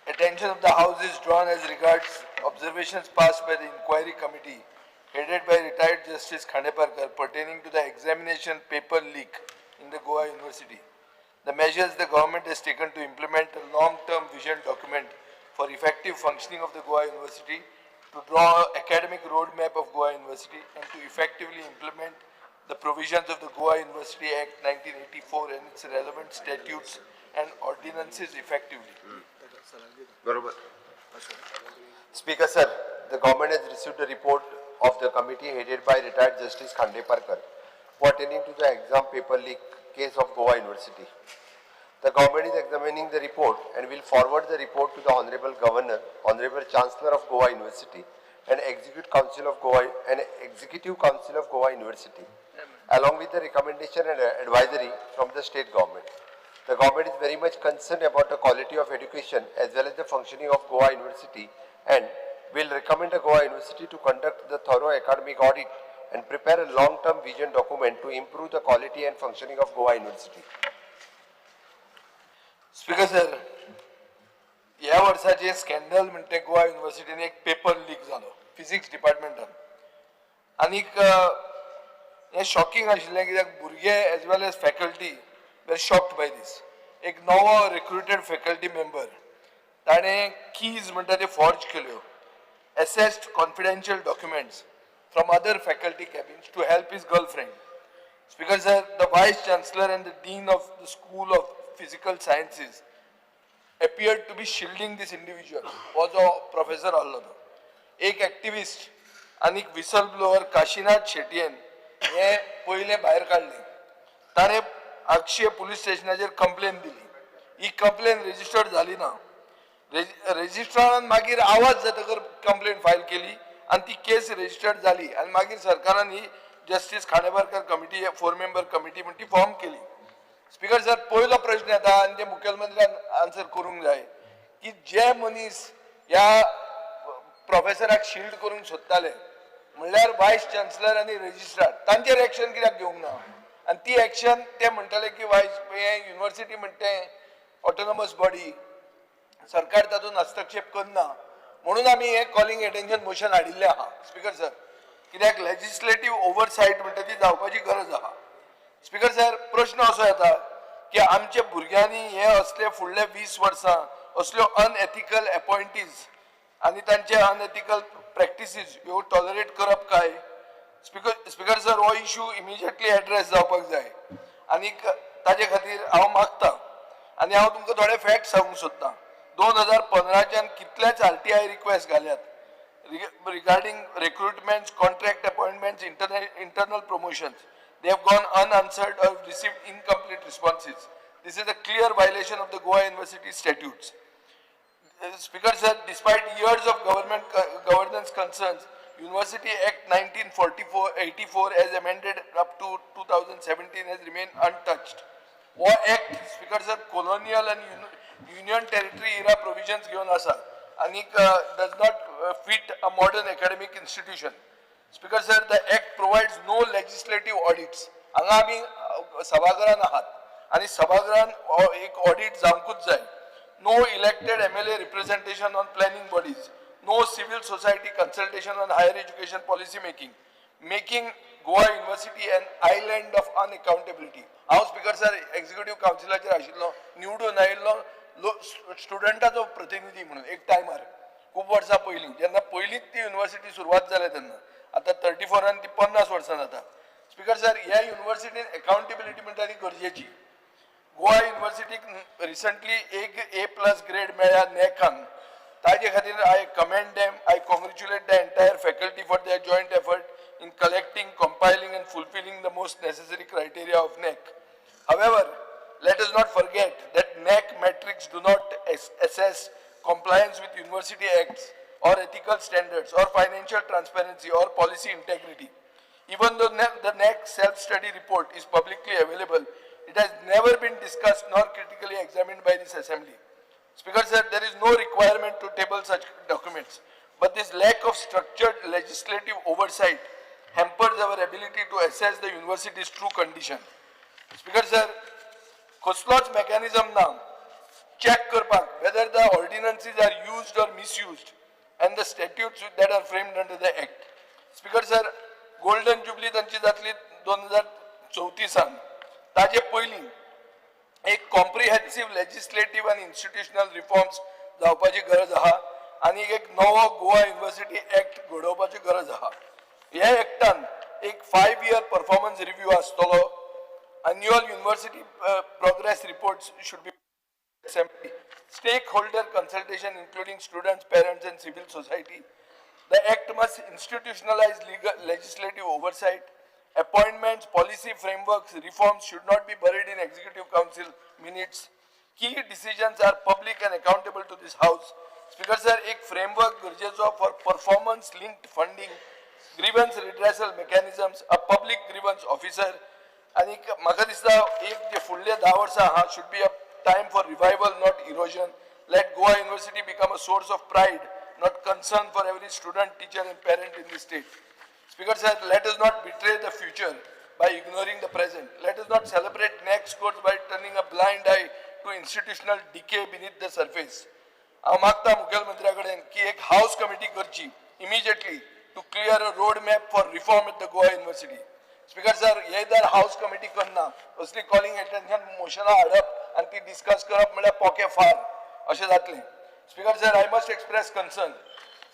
attention of the House is drawn as regards observations passed by the Inquiry Committee headed by retired Justice Khandeparkar pertaining to the examination paper leak in the Goa University. The measures the government has taken to implement a long-term vision document for effective functioning of the Goa University, to draw an academic roadmap of Goa University and to effectively implement the provisions of the Goa University Act 1984 and its relevant statutes and ordinances effectively. Speaker sir, the government has received a report of the committee headed by retired Justice Khandeparkar pertaining to the exam paper leak case of Goa University. The government is examining the report and will forward the report to the Honorable Governor, Honorable Chancellor of Goa University and Executive Council of Goa University, along with the recommendation and advisory from the state government. The government is very much concerned about the quality of education as well as the functioning of Goa University and will recommend the Goa University to conduct the thorough academic audit and prepare a long-term vision document to improve the quality and functioning of Goa University. Speaker sir, या वर्षाचे scandal म्हणते गोवा युनिव्हर्सिटीने एक paper leak झालो physics डिपार्टमेंटान आनीक हे shocking आशिल्लें कित्याक भुरगे एज वेल एज फॅकल्टी वेर शॉक्ड बाय दीस. एक नवो रिक्रुटेड फॅकल्टी मेंबर ताणें कीज म्हणटा ते फॉर्ज केल्यो, assessed confidential documents from other faculty cabins to help his girlfriend. Speaker sir, the Vice Chancellor and the Dean of the School of Physical Sciences appeared to be shielding this individual. Was a professor allo. एक activist आणि whistleblower Kashinath शेट्टीन हे पहिले भायर काढले. ताणे अक्षय police स्टेशनाचेर complain दिली. ही complain registered झाली ना. रजिस्ट्रारान मागीर आवाज जातकर कंप्लेन फायल केली आणि ती केस रजिस्टर्ड झाली आणि मागीर सरकारान ही justice Khandeparkar committee 4 member committee म्हणटी फॉर्म केली. स्पीकर सर, पहिलो प्रश्न येता आणि ते मुख्यमंत्र्यान आन्सर करूंक जाय की जे मनीस ह्या प्रोफेसराक शिल्ड करूंक सोदताले म्हणल्यार वायस चान्सलर आणि रजिस्ट्रार तांचेर एक्शन कित्याक घेवंक ना आणि ती एक्शन ते म्हणटाले की वायस युनिव्हर्सिटी म्हणटे ऑटोनॉमस बॉडी सरकार तातूंत हस्तक्षेप करना म्हणून आमी हे कॉलिंग अटेन्शन मोशन हाडिल्लें आहा. स्पीकर सर, कित्याक लेजिस्लेटिव्ह ओवरसायट म्हणटा ती जावपाची गरज आहा. स्पीकर सर, प्रश्न असो येता की आमच्या भुरग्यांनी हे असले फुडले 20 वर्सां असल्यो अनएथिकल अपॉइंटीज आणि तांचे अनएथिकल प्रॅक्टिसीस ह्यो टॉलरेट करप काय? स्पीकर सर, हो इश्यू इमिजिएटली एड्रेस जावपाक जाय आणि ताजे खातीर हांव मागतां आणि हांव तुमकां थोडे फॅक्ट सांगूंक सोदतां. 2015च्यान कितलेच RTI रिक्वेस्ट घाल्यात regarding recruitments, contract appointments, internal promotions. They have gone unanswered or received incomplete responses. This is a clear violation of the Goa University statutes. Speaker sir, despite years of governance concerns, University Act 1984 as amended up to 2017 has remained untouched. Or Act, Speaker sir, colonial and union territory era provisions given asa and does not fit a modern academic institution. Speaker sir, the act provides no legislative audits. हांगा आमी सभागृहान आहात आणि सभागृहान एक audit जावंकूच जाय. No elected MLA representation on planning bodies. No civil society consultation on higher education policy making Goa University an island of unaccountability. हांव speaker sir executive काउन्सिलाचेर आशिल्लो, निवडून आयिल्लो स्टुडंटाचो प्रतिनिधी म्हणून एक टायमार खूप वर्सां पयलीं, जेन्ना पयलींच ती युनिव्हर्सिटी सुरवात जाल्या तेन्ना. आता 34 ती 50 वर्सां जाता. स्पीकर सर, ह्या युनिव्हर्सिटीन अकाउंटेबिलिटी म्हणटा ती गरजेची. गोवा युनिव्हर्सिटीक रिसंटली एक A+ ग्रेड मेळ्ळ्या नॅकान. ताजे खातीर I commend them, I congratulate the entire faculty for their joint effort in collecting, compiling and fulfilling the most necessary criteria of NAC. However, let us not forget that NAC metrics do not assess compliance with university acts or ethical standards or financial transparency or policy integrity. Even though the NAC self-study report is publicly available, it has never been discussed nor critically examined by this assembly. Speaker sir, there is no requirement to table such documents, but this lack of structured legislative oversight hampers our ability to assess the university's true condition. Speaker sir, कसलोच mechanism ना check करपाक whether the ordinance vacancies are used or misused and the statutes that are framed under the act. Speaker sir, golden jubilee तांची जातली 2034 ताजे पयलीं एक comprehensive legislative आणि institutional reforms जावपाची गरज आहा आणि एक नवो गोवा युनिव्हर्सिटी ऍक्ट घडोवपाची गरज आहा. ह्या ऍक्टान एक 5 year परफॉर्मन्स रिव्ह्यू आसतलो. Annual university progress reports should be assembly. Stakeholder consultation including students, parents and civil society. The act must institutionalize legislative oversight. Appointments, policy frameworks, reforms should not be buried in executive council minutes. Key decisions are public and accountable to this house. Speaker sir, एक framework गरजेचो for performance linked funding, grievance redressal mechanisms, a public grievance officer. आणि म्हाका दिसता एक जे फुडले 10 वर्सां आहा should be a time for revival, not erosion. Let Goa University become a source of pride, not concern for every student, teacher and parent in the state. Speaker said, let us not betray the future by ignoring the present. Let us not celebrate next scores by turning a blind eye to institutional decay beneath the surface. हांव मागता मुखेलमंत्र्या कडेन की एक house committee करची immediately to clear a road map for reform at the Goa University. Speaker sir, हे जर house committee करना असली कॉलिंग अटेन्शन मोशनां हाडप आनी ती डिस्कस करप म्हळ्यार पोके फार अशें जातलें. Speaker sir, I must express concern.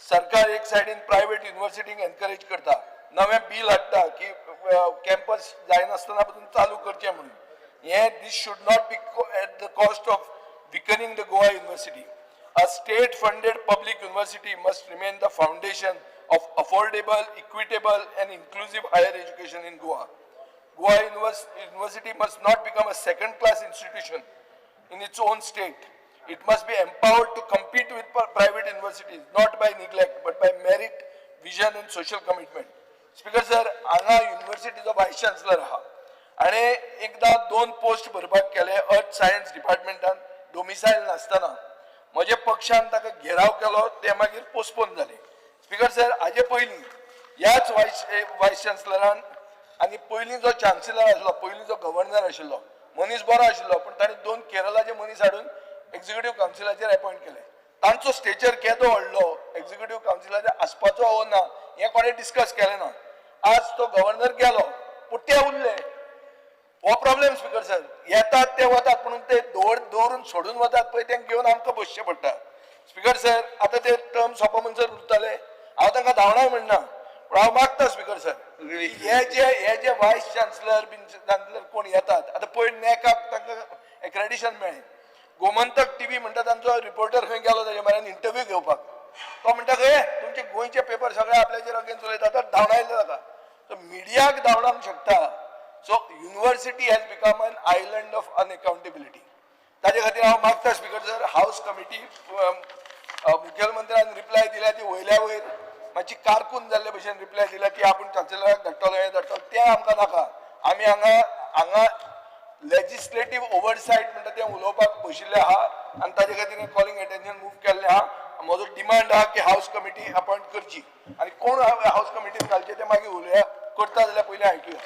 सरकार एक सायडीन प्रायव्हेट युनिव्हर्सिटींक एनकरेज करता, नवें बिल हाडटा की कॅम्पस जायनासतना पासून चालू करचें म्हणून. हे दीस should not be at the cost of weakening the Goa University. A state-funded public university must remain the foundation of affordable, equitable and inclusive higher education in Goa. Goa University must not become a second-class institution in its own state. It must be empowered to compete with private universities, not by neglect, but by merit, vision and social commitment. Speaker sir, हांगा युनिव्हर्सिटीचो वायस chancellor आहा आणि एकदा 2 post भरपाक केले earth science डिपार्टमेंटान डोमिसायल नासतना. म्हज्या पक्षान ताका घेराव केलो, ते मागीर पोस्टपोन जाले. स्पीकर सर, हाजे पयलीं ह्याच वायस चान्सलरान आनी पयलीं जो चान्सलर आशिल्लो, पयलीं जो गव्हर्नर आशिल्लो, मनीस बरो आशिल्लो, पण ताणें 2 केरळाचे मनीस हाडून एक्झिक्युटिव्ह कावन्सिलाचेर अपॉइंट केले. तांचो स्टेचर केदो व्हडलो, एक्झिक्युटिव्ह कावन्सिलाचेर आसपाचो हो ना, हें कोणें डिस्कस केलें ना. आज तो गव्हर्नर गेलो, पूण ते उरले. हो प्रॉब्लेम स्पीकर सर. येतात ते वतात म्हणून ते दवरून सोडून वतात पळय, तेंक घेवन आमकां बसचें पडटा. स्पीकर सर, आतां ते टर्म सोंप म्हणसर उरतले. हांव तांकां धांवणाय म्हणना, पूण हांव मागता स्पीकर सर, हे जे वायस चान्सलर कोण येतात, आतां पळय नॅकाक तांकां एक्रेडिशन मेळ्ळें. गोमंतक टीव्ही म्हणटा तांचो रिपोर्टर खंय गेलो ताजे म्हऱ्यान इंटरव्यू घेवपाक. तो म्हणटा खंय तुमचे गोंयचे पेपर सगळे आपल्याचेर अगेन्स्ट उलयता, तर धांवडायले ताका. तो मिडियाक धांवडावंक शकता. So university has become an island of unaccountability. ताजे खातीर हांव मागता स्पीकर सर, हाऊस कमिटी मुखेलमंत्र्यान रिप्लाय दिल्या ती वयल्या वयर मातशी कारकून जाल्ले भशेन रिप्लाय दिल्या की आपूण चान्सलराक धाडटलो, हे धाडटलो, तें आमकां नाका. आमी हांगा लेजिस्लेटिव्ह ओवरसायट म्हणटा तें उलोवपाक बशिल्ले आहा आनी ताजे खातीर कॉलिंग अटेन्शन मूव केल्लें आहा. म्हजो डिमांड आहा की हाऊस कमिटी अपॉइंट करची आनी कोण हाऊस कमिटीन घालचे ते मागीर उलोवया. करता जाल्यार पयलीं आयकुया.